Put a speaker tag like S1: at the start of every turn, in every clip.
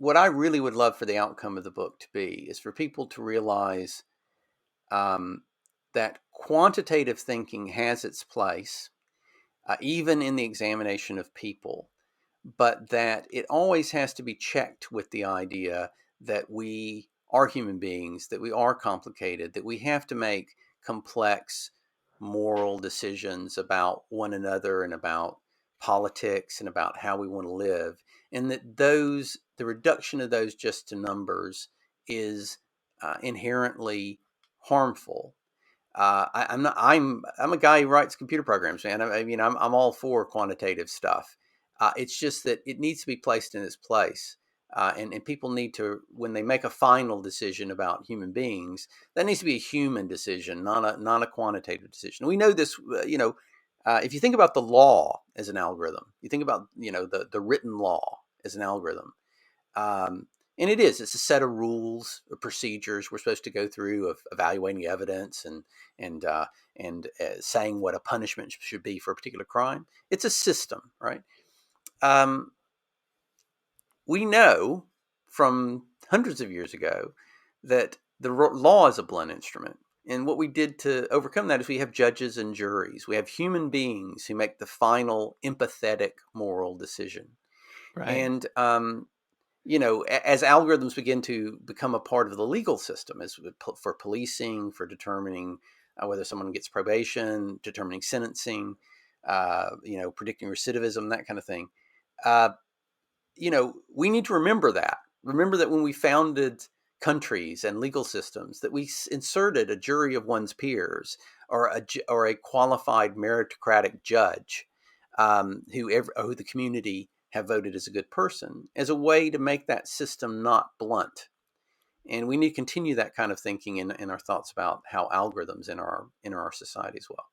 S1: what I really would love for the outcome of the book to be is for people to realize that quantitative thinking has its place, even in the examination of people, but that it always has to be checked with the idea that we are human beings, that we are complicated, that we have to make complex moral decisions about one another and about politics and about how we want to live, and that the reduction of those just to numbers is inherently harmful. I'm a guy who writes computer programs, man. I'm all for quantitative stuff. It's just that it needs to be placed in its place. And people need to, when they make a final decision about human beings, that needs to be a human decision, not a quantitative decision. We know this, if you think about the law as an algorithm, you think about, the written law as an algorithm. And it's a set of rules or procedures we're supposed to go through of evaluating evidence and saying what a punishment should be for a particular crime. It's a system, right? We know from hundreds of years ago that the law is a blunt instrument. And what we did to overcome that is we have judges and juries. We have human beings who make the final empathetic moral decision.
S2: Right.
S1: And, as algorithms begin to become a part of the legal system, as for policing, for determining whether someone gets probation, determining sentencing, predicting recidivism, that kind of thing, we need to remember that. Remember that when we founded countries and legal systems, that we inserted a jury of one's peers or a qualified meritocratic judge who the community have voted as a good person, as a way to make that system not blunt. And we need to continue that kind of thinking in our thoughts about how algorithms enter our society as well.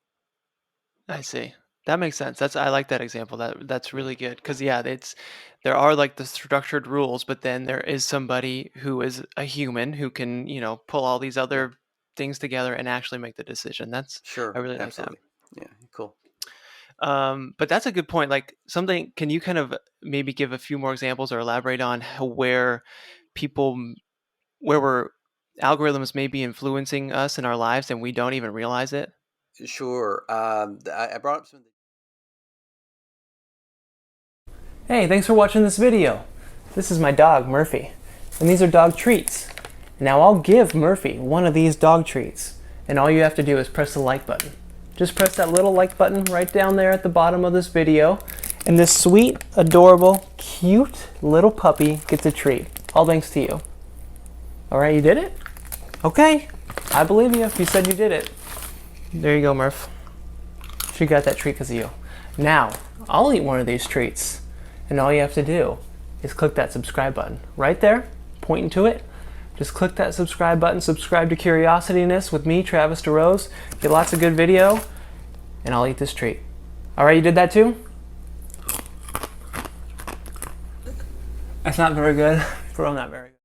S2: I see. That makes sense. I like that example. That's really good because there are like the structured rules, but then there is somebody who is a human who can pull all these other things together and actually make the decision.
S1: Sure.
S2: I really
S1: Absolutely.
S2: like that.
S1: Yeah, cool.
S2: But that's a good point. Like something, can you kind of maybe give a few more examples or elaborate on where algorithms may be influencing us in our lives and we don't even realize it?
S1: Sure. I brought up some of the...
S2: Hey, thanks for watching this video. This is my dog, Murphy, and these are dog treats. Now I'll give Murphy one of these dog treats, and all you have to do is press the like button. Just press that little like button right down there at the bottom of this video, and this sweet, adorable, cute little puppy gets a treat. All thanks to you. Alright, you did it? Okay, I believe you if you said you did it. There you go, Murph. She got that treat because of you. Now, I'll eat one of these treats. And all you have to do is click that subscribe button right there, pointing to it. Just click that subscribe button, subscribe to Curiosityness with me, Travis DeRose. Get lots of good video, and I'll eat this treat. All right, you did that too? That's not very good. Bro, not very good.